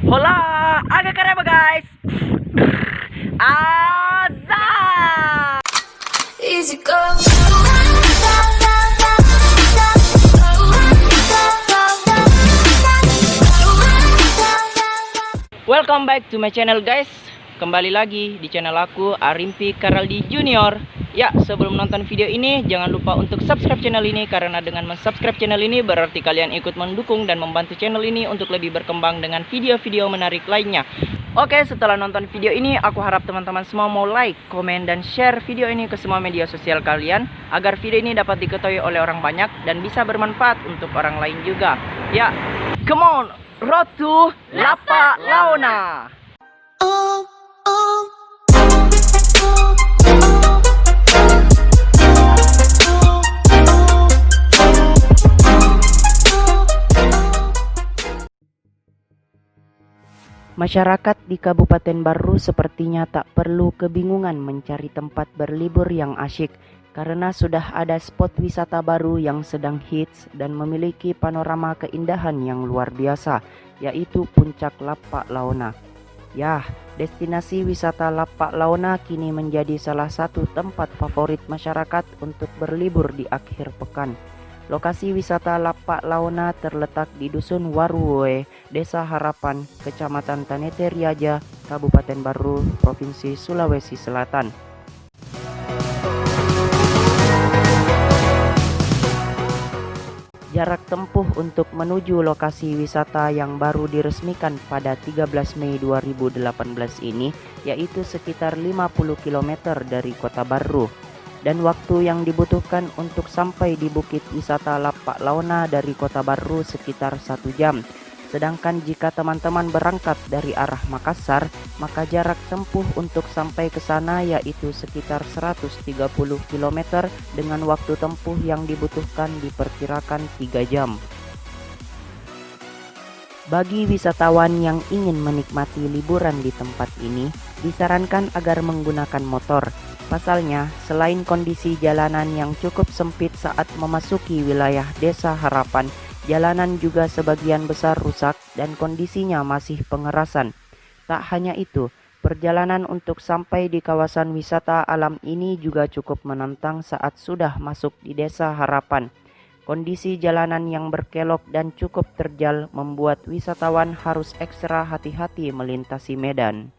Hola, agak kareba guys. Azan. Easy go. Welcome back to my channel guys. Kembali lagi di channel aku, Arimpi Karaldi Junior. Ya, sebelum nonton video ini jangan lupa untuk subscribe channel ini, karena dengan mensubscribe channel ini berarti kalian ikut mendukung dan membantu channel ini untuk lebih berkembang dengan video-video menarik lainnya. Oke, setelah nonton video ini aku harap teman-teman semua mau like, komen, dan share video ini ke semua media sosial kalian, agar video ini dapat diketahui oleh orang banyak dan bisa bermanfaat untuk orang lain juga. Ya, come on, road to Lapak Launa. Masyarakat di Kabupaten Baru sepertinya tak perlu kebingungan mencari tempat berlibur yang asyik, karena sudah ada spot wisata baru yang sedang hits dan memiliki panorama keindahan yang luar biasa, yaitu Puncak Lapak Launa. Ya, destinasi wisata Lapak Launa kini menjadi salah satu tempat favorit masyarakat untuk berlibur di akhir pekan. Lokasi wisata Lapak Launa terletak di Dusun Waruwe, Desa Harapan, Kecamatan Tanete Riaja, Kabupaten Baru, Provinsi Sulawesi Selatan. Jarak tempuh untuk menuju lokasi wisata yang baru diresmikan pada 13 Mei 2018 ini yaitu sekitar 50 km dari Kota Baru. Dan waktu yang dibutuhkan untuk sampai di bukit wisata Lapak Launa dari Kota Baru sekitar 1 jam. Sedangkan jika teman-teman berangkat dari arah Makassar, maka jarak tempuh untuk sampai ke sana yaitu sekitar 130 km dengan waktu tempuh yang dibutuhkan diperkirakan 3 jam. Bagi wisatawan yang ingin menikmati liburan di tempat ini, disarankan agar menggunakan motor. Pasalnya, selain kondisi jalanan yang cukup sempit saat memasuki wilayah Desa Harapan, jalanan juga sebagian besar rusak dan kondisinya masih pengerasan. Tak hanya itu, perjalanan untuk sampai di kawasan wisata alam ini juga cukup menantang saat sudah masuk di Desa Harapan. Kondisi jalanan yang berkelok dan cukup terjal membuat wisatawan harus ekstra hati-hati melintasi medan.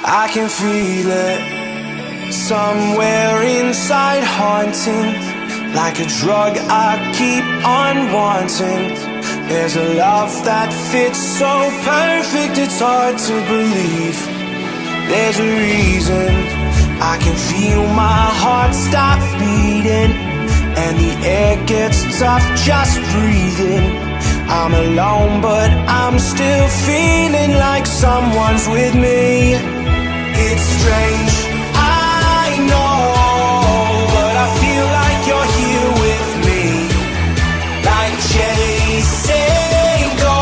I can feel it somewhere inside, haunting like a drug I keep on wanting. There's a love that fits so perfect, it's hard to believe. There's a reason I can feel my heart stop beating, and the air gets tough just breathing. I'm alone but I'm still feeling like someone's with me. It's strange, I know, but I feel like you're here with me, like chasing ghosts.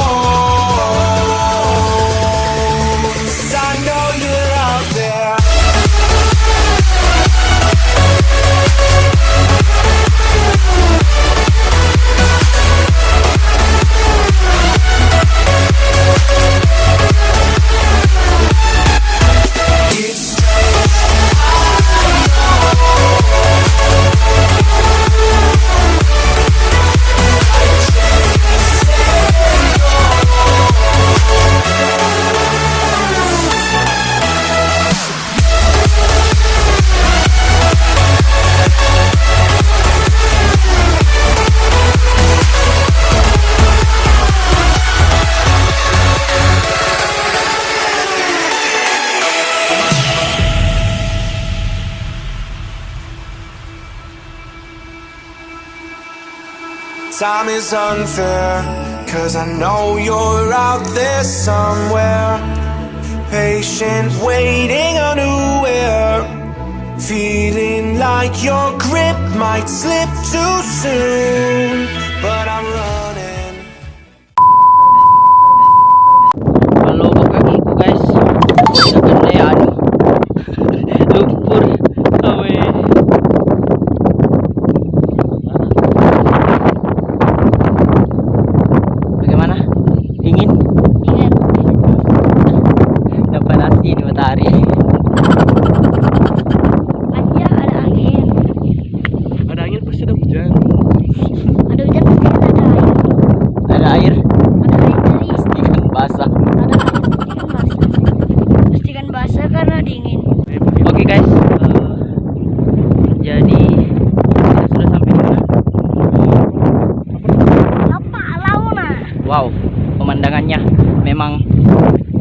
I know you're out there. Time is unfair, 'cause I know you're out there somewhere, patient, waiting unaware, feeling like your grip might slip too soon, but I'm running. Halo kakiku guys, dengan saya lumpur, awe. hari. Aja ada angin. Ada angin pasti ada hujan. Ada hujan pasti ada air. Ada air, Ada air dari ikan basah. ada air pasti kan basah. Pasti kan basah karena dingin. Oke guys, jadi kita sudah sampai di mana? Apa launa? Wow, pemandangannya memang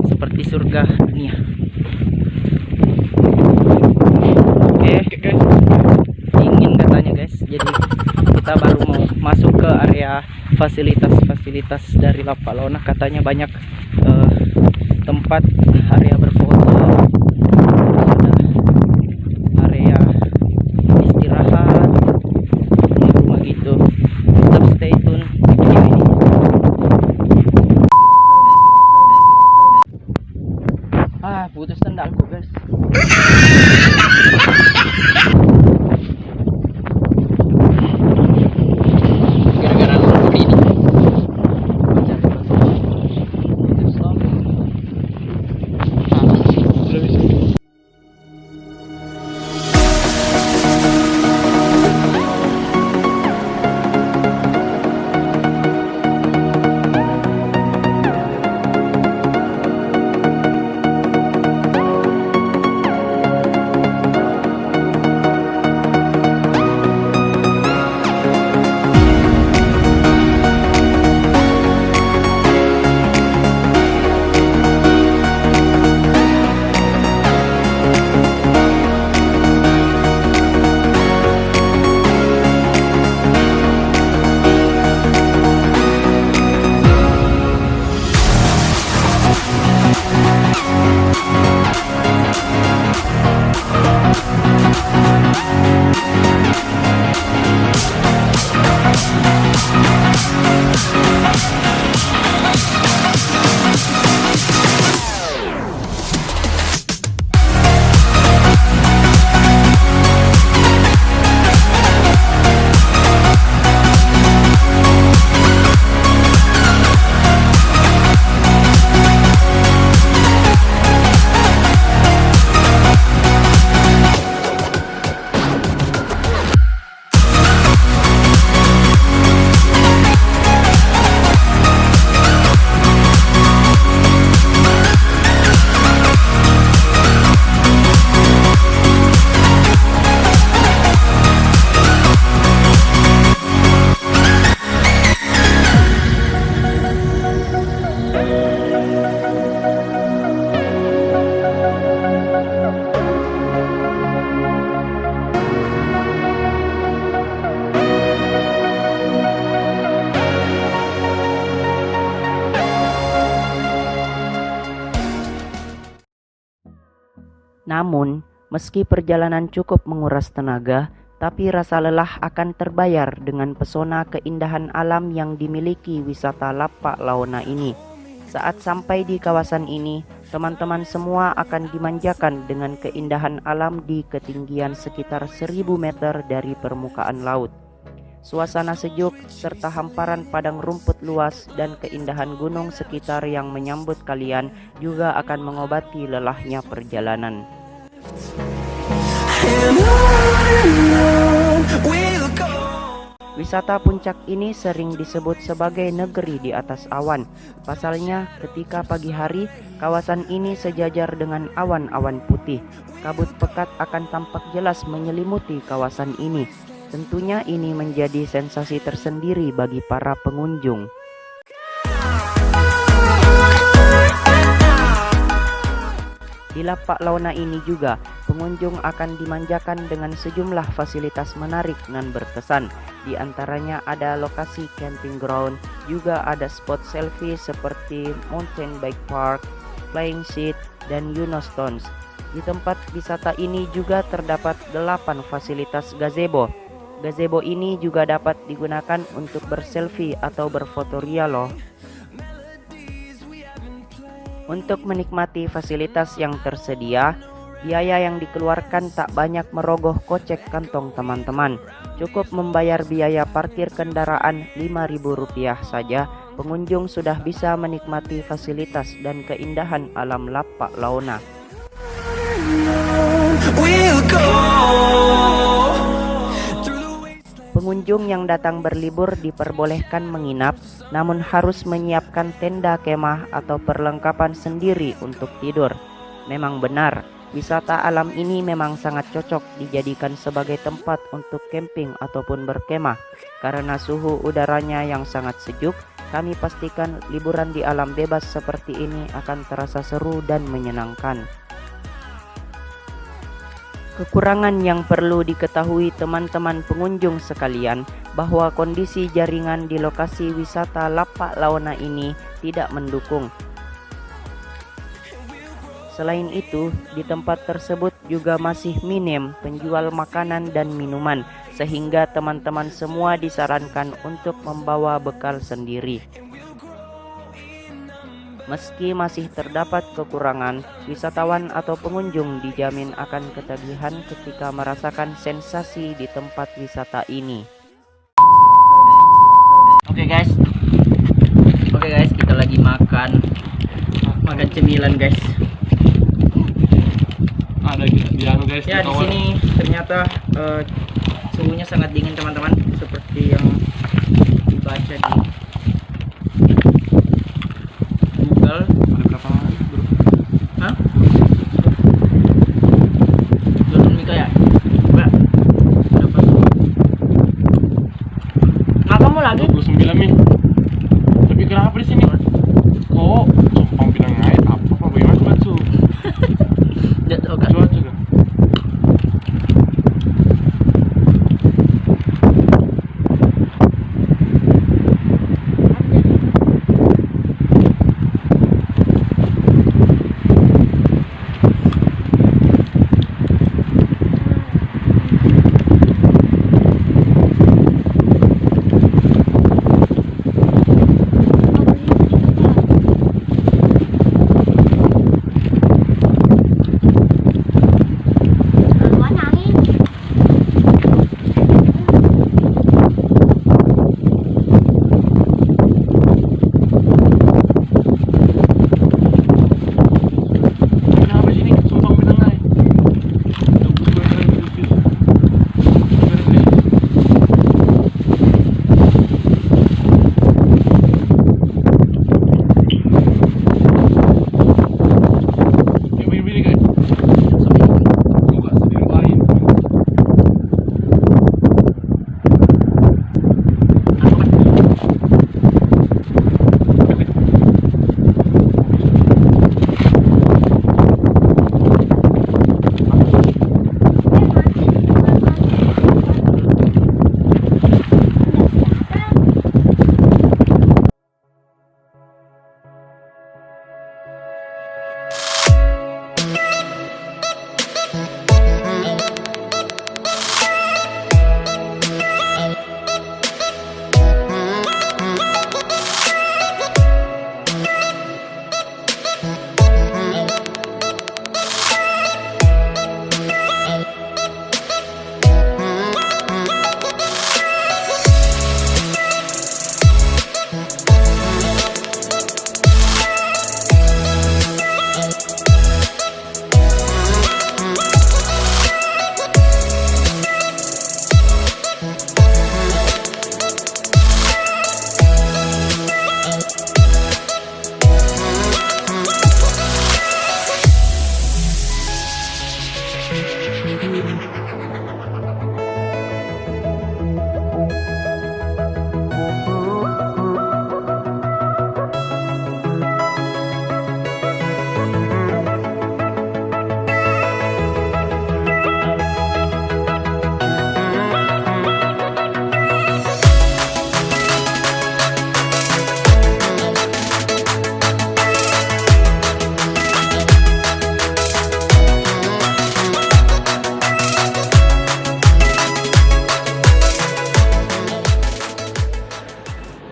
seperti surga dunia. Oke, Guys, dingin katanya guys. Jadi kita baru mau masuk ke area fasilitas-fasilitas dari Lapak Launa. Katanya banyak tempat area berfoto, ada area istirahat, rumah gitu. Tetap stay tune video ini. Putus sendalku guys. Gara-gara lumpur ini. Stop. sudah bisa. Namun, meski perjalanan cukup menguras tenaga, tapi rasa lelah akan terbayar dengan pesona keindahan alam yang dimiliki wisata Lapak Launa ini. Saat sampai di kawasan ini, teman-teman semua akan dimanjakan dengan keindahan alam di ketinggian sekitar 1000 meter dari permukaan laut. Suasana sejuk serta hamparan padang rumput luas dan keindahan gunung sekitar yang menyambut kalian juga akan mengobati lelahnya perjalanan. Wisata puncak ini sering disebut sebagai negeri di atas awan. Pasalnya, ketika pagi hari, kawasan ini sejajar dengan awan-awan putih. Kabut pekat akan tampak jelas menyelimuti kawasan ini. Tentunya ini menjadi sensasi tersendiri bagi para pengunjung. Di Lapak Launa ini juga, pengunjung akan dimanjakan dengan sejumlah fasilitas menarik dan berkesan. Di antaranya ada lokasi camping ground, juga ada spot selfie seperti mountain bike park, flying seat, dan Yunostones. Di tempat wisata ini juga terdapat 8 fasilitas gazebo. Gazebo ini juga dapat digunakan untuk berselfie atau berfotoria loh. Untuk menikmati fasilitas yang tersedia, biaya yang dikeluarkan tak banyak merogoh kocek kantong teman-teman. Cukup membayar biaya parkir kendaraan Rp5.000 saja, pengunjung sudah bisa menikmati fasilitas dan keindahan alam Lapak Launa. go. Pengunjung yang datang berlibur diperbolehkan menginap, namun harus menyiapkan tenda kemah atau perlengkapan sendiri untuk tidur. Memang benar, wisata alam ini memang sangat cocok dijadikan sebagai tempat untuk camping ataupun berkemah. Karena suhu udaranya yang sangat sejuk, kami pastikan liburan di alam bebas seperti ini akan terasa seru dan menyenangkan. Kekurangan yang perlu diketahui teman-teman pengunjung sekalian bahwa kondisi jaringan di lokasi wisata Lapak Launa ini tidak mendukung. Selain itu, di tempat tersebut juga masih minim penjual makanan dan minuman, sehingga teman-teman semua disarankan untuk membawa bekal sendiri. Meski masih terdapat kekurangan, wisatawan atau pengunjung dijamin akan ketagihan ketika merasakan sensasi di tempat wisata ini. Oke guys, kita lagi makan cemilan guys. Ada di anu guys. Ya, di sini ternyata suhunya sangat dingin teman-teman, seperti yang dibaca di Google. Ada berapa hari bro? Hah? Belum Mika ya? Enggak. Berapa suhu? Makanmu lagi? 29 min. Tapi kenapa di sini? Kok Jompang Pinang air apa bagaimana tuh Batsu? Jatuh kan? Cuaca dah. Kenapa sini Jompang Pinang air?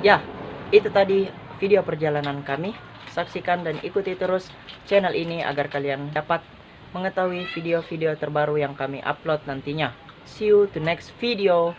Ya, itu tadi video perjalanan kami. Saksikan dan ikuti terus channel ini agar kalian dapat mengetahui video-video terbaru yang kami upload nantinya. See you to next video.